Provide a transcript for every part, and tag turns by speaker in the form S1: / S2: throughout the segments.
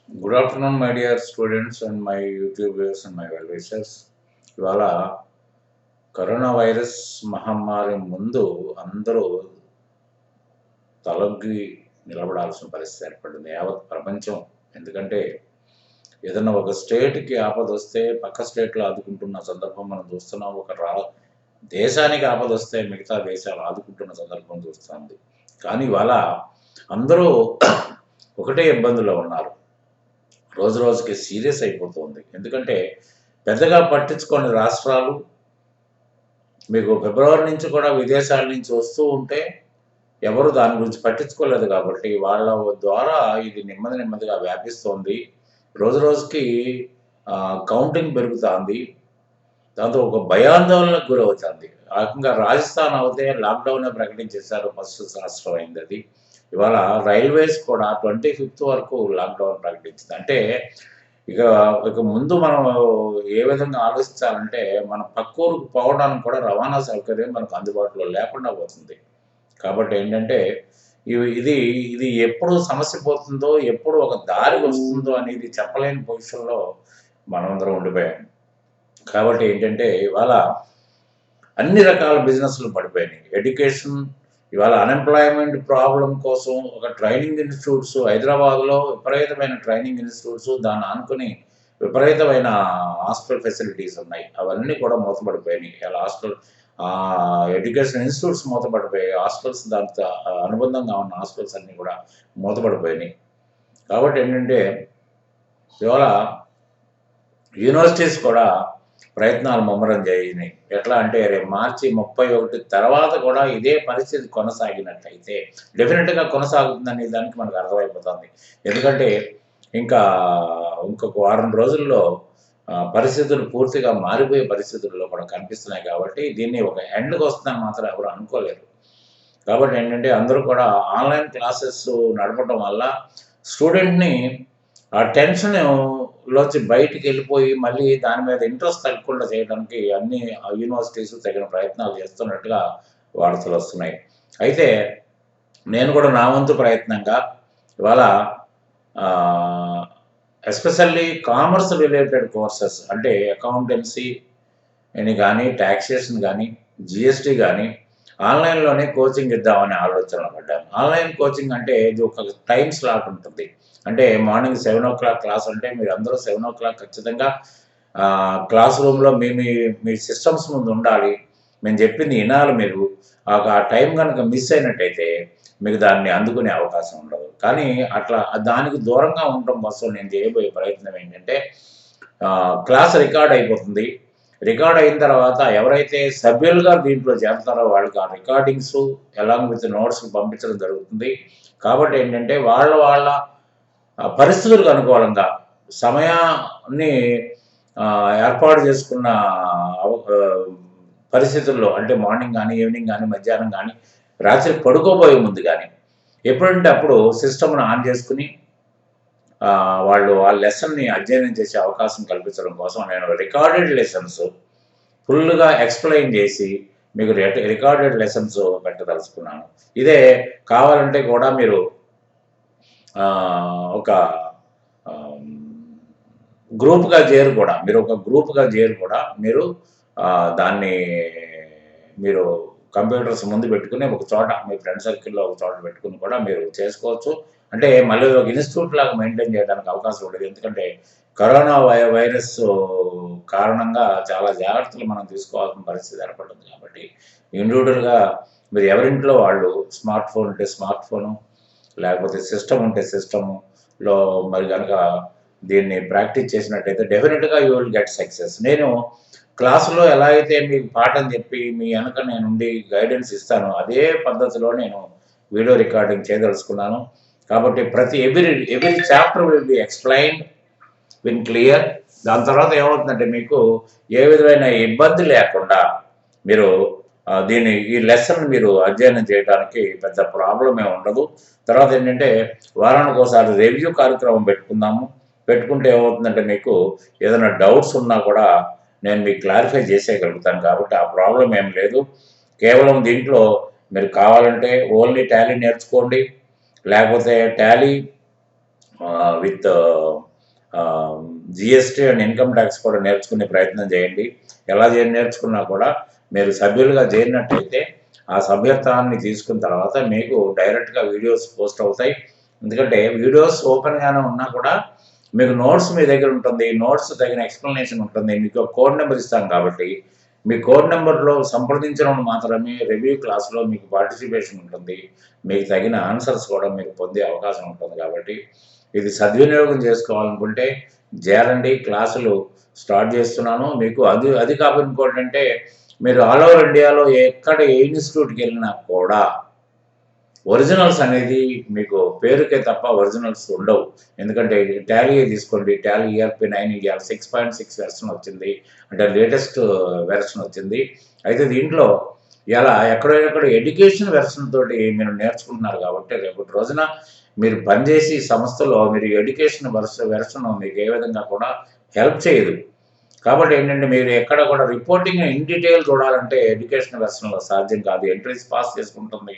S1: Good afternoon, my dear students and my YouTube viewers and my well wishers. ఇవాళ corona virus మహమ్మారి ముందు అందరూ తలొగ్గి నిలబడాల్సిన పరిస్థితి ఏర్పడింది యావత్ ప్రపంచం. ఎందుకంటే ఏదైనా ఒక స్టేట్‌కి ఆపదొస్తే పక్క స్టేట్‌లో ఆదుకుంటున్న సందర్భం మనం చూస్తున్నాం. దేశానికి ఆపదొస్తే మిగతా దేశాలు ఆదుకుంటున్న సందర్భం చూస్తుంది. కానీ ఇవాళ అందరూ ఒకటే ఇబ్బందులో ఉన్నారు. రోజు రోజుకి సీరియస్ అయిపోతుంది. ఎందుకంటే పెద్దగా పట్టించుకోని రాష్ట్రాలు మీకు ఫిబ్రవరి నుంచి కూడా విదేశాల నుంచి వస్తూ ఉంటే ఎవరు దాని గురించి పట్టించుకోలేదు కాబట్టి వాళ్ళ ద్వారా ఇది నెమ్మదిగా వ్యాపిస్తోంది. రోజు రోజుకి కౌంటింగ్ పెరుగుతుంది. దాంతో ఒక భయాందోళనకు గురవుతుంది. ఆ రకంగా రాజస్థాన్ అయితే లాక్డౌన్ ప్రకటించేశారు. ఫస్ట్ రాష్ట్రం అయింది అది. ఇవాళ రైల్వేస్ కూడా 25th వరకు లాక్డౌన్ ప్రకటించింది. అంటే ఇక ఇక ముందు మనం ఏ విధంగా ఆలోచించాలంటే మన పక్కూరుకు పోవడానికి కూడా రవాణా సౌకర్యం మనకు అందుబాటులో లేకుండా పోతుంది. కాబట్టి ఏంటంటే ఇది ఇది ఎప్పుడు సమస్య పోతుందో, ఎప్పుడు ఒక దారి వస్తుందో అనేది చెప్పలేని పొజిషన్‌లో మనమందరం ఉండిపోయాం. కాబట్టి ఏంటంటే ఇవాళ అన్ని రకాల బిజినెస్‌లు పడిపోయినాయి. ఎడ్యుకేషన్ ఇవాళ అన్‌ఎంప్లాయ్‌మెంట్ ప్రాబ్లమ్ కోసం ఒక ట్రైనింగ్ ఇన్‌స్టిట్యూట్స్ హైదరాబాద్‌లో విపరీతమైన ట్రైనింగ్ ఇన్‌స్టిట్యూట్స్ దాన్ని ఆనుకుని విపరీతమైన హాస్టల్ ఫెసిలిటీస్ ఉన్నాయి. అవన్నీ కూడా మూతపడిపోయినాయి. ఇలా ఎడ్యుకేషన్ ఇన్‌స్టిట్యూట్స్ మూతపడిపోయాయి. హాస్టల్స్ దాంతో అనుబంధంగా ఉన్న హాస్టల్స్ అన్నీ కూడా మూతపడిపోయినాయి. కాబట్టి ఏంటంటే ఇవాళ యూనివర్సిటీస్ కూడా ప్రయత్నాలు ముమ్మరం జరిగినాయి. ఎట్లా అంటే రేపు మార్చి 31 తర్వాత కూడా ఇదే పరిస్థితి కొనసాగినట్టయితే డెఫినెట్‌గా కొనసాగుతుందనే దానికి మనకు అర్థమైపోతుంది. ఎందుకంటే ఇంకా ఇంకొక వారం రోజుల్లో పరిస్థితులు పూర్తిగా మారిపోయే పరిస్థితుల్లో కూడా కనిపిస్తున్నాయి కాబట్టి దీన్ని ఒక ఎండ్‌కి వస్తుందని మాత్రం ఎవరు అనుకోలేరు. కాబట్టి ఏంటంటే అందరూ కూడా ఆన్‌లైన్ క్లాసెస్ నడపడం వల్ల స్టూడెంట్‌ని ఆ టెన్షన్‌లోంచి బయటికెళ్ళిపోయి మళ్ళీ దాని మీద ఇంట్రెస్ట్ తగ్గకుండా చేయడానికి అన్ని యూనివర్సిటీస్ తగిన ప్రయత్నాలు చేస్తున్నట్టుగా వార్తలొస్తున్నాయి. అయితే నేను కూడా నా వంతు ప్రయత్నంగా ఇవాళ ఎస్పెషల్లీ కామర్స్ రిలేటెడ్ కోర్సెస్ అంటే అకౌంటెన్సీ అని కానీ, టాక్సేషన్ కానీ, జీఎస్టీ కానీ ఆన్‌లైన్‌లోనే కోచింగ్ ఇద్దామనే ఆలోచనలో పడ్డాను. ఆన్‌లైన్ కోచింగ్ అంటే ఇది ఒక టైమ్ స్లాట్ ఉంటుంది. అంటే మార్నింగ్ 7:00 క్లాస్ అంటే మీరందరూ 7:00 ఖచ్చితంగా క్లాస్ రూమ్‌లో మీ మీ మీ సిస్టమ్స్ ముందు ఉండాలి. మేము చెప్పింది వినాలి మీరు. ఆ టైం గనక మిస్ అయినట్టయితే మీకు దాన్ని అందుకునే అవకాశం ఉండదు. కానీ అట్లా దానికి దూరంగా ఉండటం కోసం నేను చేయబోయే ప్రయత్నం ఏంటంటే క్లాస్ రికార్డ్ అయిపోతుంది. రికార్డ్ అయిన తర్వాత ఎవరైతే సభ్యులుగా దీంట్లో చేరతారో వాళ్ళకి ఆ రికార్డింగ్స్ అలాంగ్ విత్ నోట్స్ పంపించడం జరుగుతుంది. కాబట్టి ఏంటంటే వాళ్ళ పరిస్థితులకు అనుకూలంగా సమయాన్ని ఏర్పాటు చేసుకున్న పరిస్థితుల్లో అంటే మార్నింగ్ కానీ, ఈవినింగ్ కానీ, మధ్యాహ్నం కానీ, రాత్రి పడుకోబోయే ముందు కానీ ఎప్పుడంటే అప్పుడు సిస్టమ్‌ని ఆన్ చేసుకొని వాళ్ళు ఆ లెసన్‌ని అధ్యయనం చేసే అవకాశం కల్పించడం కోసం నేను రికార్డెడ్ లెసన్స్ ఫుల్‌గా ఎక్స్‌ప్లెయిన్ చేసి మీకు రికార్డెడ్ లెసన్స్ పెట్టదలుచుకున్నాను. ఇదే కావాలంటే కూడా మీరు ఒక గ్రూప్‌గా చేరి కూడా మీరు ఒక గ్రూప్‌గా చేరి కూడా మీరు దాన్ని మీరు కంప్యూటర్స్ ముందు పెట్టుకుని ఒక చోట మీ ఫ్రెండ్ సర్కిల్‌లో ఒక చోట పెట్టుకొని కూడా మీరు చేసుకోవచ్చు. అంటే మళ్ళీ ఒక ఇన్‌స్టిట్యూట్ లాగా మెయింటైన్ చేయడానికి అవకాశం ఉండదు. ఎందుకంటే కరోనా వైరస్ కారణంగా చాలా జాగ్రత్తలు మనం తీసుకోవాల్సిన పరిస్థితి ఏర్పడుతుంది కాబట్టి ఇండివిడ్యువల్‌గా మీరు ఎవరింట్లో వాళ్ళు స్మార్ట్ ఫోన్ ఉంటే స్మార్ట్ ఫోను, లేకపోతే సిస్టమ్ ఉంటే సిస్టమ్‌లో మరి గనక దీన్ని ప్రాక్టీస్ చేసినట్టయితే డెఫినిట్‌గా యూ విల్ గెట్ సక్సెస్. నేను క్లాస్‌లో ఎలా అయితే మీకు పాఠం చెప్పి మీ వెనక నేనుండి గైడెన్స్ ఇస్తానో అదే పద్ధతిలో నేను వీడియో రికార్డింగ్ చేయదలుచుకున్నాను. కాబట్టి every chapter will be explained in clear. దాని తర్వాత ఏమవుతుందంటే మీకు ఏ విధమైన ఇబ్బంది లేకుండా మీరు ఈ లెసన్ మీరు అధ్యయనం చేయడానికి పెద్ద ప్రాబ్లమ్ ఏమి ఉండదు. తర్వాత ఏంటంటే వారానికి ఒకసారి రివ్యూ కార్యక్రమం పెట్టుకుందాము. పెట్టుకుంటే ఏమవుతుందంటే మీకు ఏదైనా డౌట్స్ ఉన్నా కూడా నేను మీకు క్లారిఫై చేసేయగలుగుతాను కాబట్టి ఆ ప్రాబ్లం ఏం లేదు. కేవలం దీంట్లో మీరు కావాలంటే ఓన్లీ టాలీ నేర్చుకోండి, లేకపోతే Tally with GST and income tax కూడా నేర్చుకునే ప్రయత్నం చేయండి. ఎలా నేర్చుకున్నా కూడా మీరు సభ్యులుగా చేరినట్టయితే ఆ సభ్యత్వాన్ని తీసుకున్న తర్వాత మీకు డైరెక్ట్గా వీడియోస్ పోస్ట్ అవుతాయి. ఎందుకంటే వీడియోస్ ఓపెన్గానే ఉన్నా కూడా మీకు నోట్స్ మీ దగ్గర ఉంటుంది, నోట్స్ తగిన ఎక్స్ప్లెనేషన్ ఉంటుంది. మీకు కోడ్ నెంబర్ ఇస్తాం కాబట్టి మీ కోడ్ నెంబర్లో సంప్రదించడం మాత్రమే రివ్యూ క్లాస్లో మీకు పార్టిసిపేషన్ ఉంటుంది. మీకు తగిన ఆన్సర్స్ కూడా మీరు పొందే అవకాశం ఉంటుంది. కాబట్టి ఇది సద్వినియోగం చేసుకోవాలనుకుంటే చేరండి. క్లాసులు స్టార్ట్ చేస్తున్నాను. మీకు అది కాకుండా ఇంకోటి అంటే మీరు ఆల్ ఓవర్ ఇండియాలో ఎక్కడ ఏ ఇన్స్టిట్యూట్కి వెళ్ళినా కూడా ఒరిజినల్స్ అనేది మీకు పేరుకే తప్ప ఒరిజినల్స్ ఉండవు. ఎందుకంటే టాలీ తీసుకోండి, టాలీ ERP9 ఇవాళ 6.6 వెర్షన్ వచ్చింది, అంటే లేటెస్ట్ వెర్షన్ వచ్చింది. అయితే దీంట్లో ఇలా ఎక్కడో ఎడ్యుకేషన్ వెర్షన్ తోటి మీరు నేర్చుకుంటున్నారు కాబట్టి రేపటి రోజున మీరు పనిచేసి సంస్థలో మీరు ఎడ్యుకేషన్ వెర్షన్ మీకు ఏ విధంగా కూడా హెల్ప్ చేయదు. కాబట్టి ఏంటంటే మీరు ఎక్కడ కూడా రిపోర్టింగ్ ఇన్ డీటెయిల్ చూడాలంటే ఎడ్యుకేషన్ వెర్షన్లో సాధ్యం కాదు. ఎంట్రీస్ పాస్ చేసుకుంటుంది,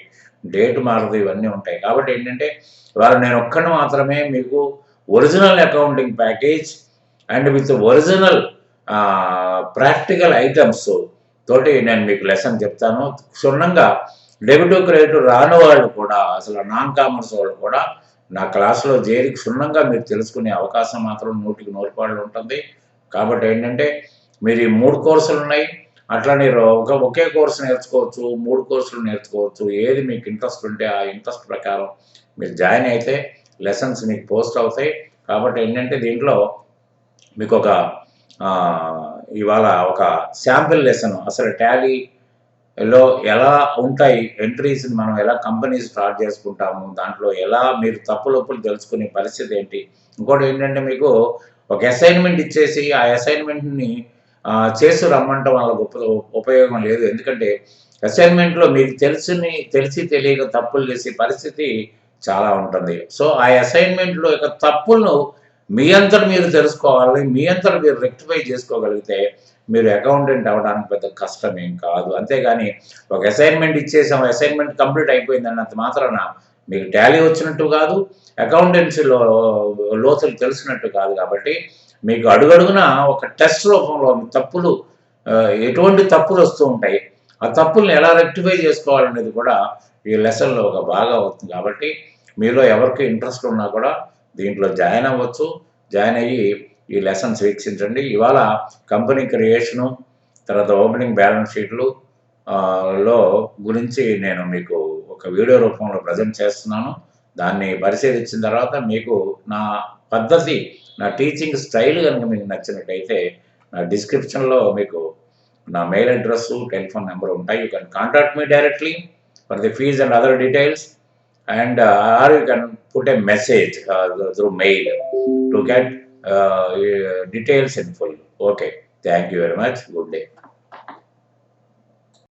S1: డేట్ మారదు, ఇవన్నీ ఉంటాయి. కాబట్టి ఏంటంటే ఇవాళ నేను ఒక్కడిని మాత్రమే మీకు original accounting package and with original practical items తోటి నేను మీకు లెసన్ చెప్తాను. క్షుణ్ణంగా డెబిట్ క్రెడిట్ రాని వాళ్ళు కూడా, అసలు నాన్ కామర్స్ వాళ్ళు కూడా నా క్లాసులో చేరి క్షుణ్ణంగా మీరు తెలుసుకునే అవకాశం మాత్రం 100% ఉంటుంది. కాబట్టి ఏంటంటే మీరు ఈ 3 కోర్సులు ఉన్నాయి. అట్లా మీరు ఒకే కోర్సు నేర్చుకోవచ్చు, 3 కోర్సులు నేర్చుకోవచ్చు. ఏది మీకు ఇంట్రెస్ట్ ఉంటే ఆ ఇంట్రెస్ట్ ప్రకారం మీరు జాయిన్ అయితే లెసన్స్ మీకు పోస్ట్ అవుతాయి. కాబట్టి ఏంటంటే దీంట్లో మీకు ఇవాళ ఒక శాంపిల్ లెసన్ అసలు టాలీలో ఎలా ఉంటాయి ఎంట్రీస్, మనం ఎలా కంపెనీ స్టార్ట్ చేసుకుంటాము, దాంట్లో ఎలా మీరు తప్పులొప్పులు తెలుసుకునే పరిస్థితి ఏంటి. ఇంకోటి ఏంటంటే మీకు ఒక అసైన్మెంట్ ఇచ్చేసి ఆ అసైన్మెంట్ని చేసి రమ్మంటే వాళ్ళ ఉపయోగం లేదు. ఎందుకంటే అసైన్మెంట్లో మీకు తెలిసి తెలియక తప్పులు చేసే పరిస్థితి చాలా ఉంటుంది. సో ఆ అసైన్మెంట్లో యొక్క తప్పులను మీ అంతట మీరు తెలుసుకోవాలి. మీ అంతట మీరు రెక్టిఫై చేసుకోగలిగితే మీరు అకౌంటెంట్ అవ్వడానికి పెద్ద కష్టం ఏం కాదు. అంతేగాని ఒక అసైన్మెంట్ ఇచ్చేసాం, అసైన్మెంట్ కంప్లీట్ అయిపోయింది అన్నంత మాత్రాన మీకు టాలీ వచ్చినట్టు కాదు, అకౌంటెన్సీలో లోతులు తెలిసినట్టు కాదు. కాబట్టి మీకు అడుగడుగున ఒక టెస్ట్ రూపంలో తప్పులు, ఎటువంటి తప్పులు వస్తూ ఉంటాయి, ఆ తప్పుల్ని ఎలా రెక్టిఫై చేసుకోవాలనేది కూడా ఈ లెసన్లో ఒక బాగా అవుతుంది. కాబట్టి మీలో ఎవరికి ఇంట్రెస్ట్ ఉన్నా కూడా దీంట్లో జాయిన్ అవ్వచ్చు. జాయిన్ అయ్యి ఈ లెసన్స్ వీక్షించండి. ఇవాళ కంపెనీ క్రియేషను, తర్వాత ఓపెనింగ్ బ్యాలెన్స్ షీట్లు లో గురించి నేను మీకు ఒక వీడియో రూపంలో ప్రజెంట్ చేస్తున్నాను. దాన్ని పరిశీలించిన తర్వాత మీకు నా పద్ధతి, నా టీచింగ్ స్టైల్ కనుక మీకు నచ్చినట్టయితే నా డిస్క్రిప్షన్లో మీకు నా మెయిల్ అడ్రస్, టెలిఫోన్ నెంబర్ ఉంటాయి. You can contact me directly for the fees and other details, and or you can put a message through mail to get details in full. Okay, thank you very much. Good day.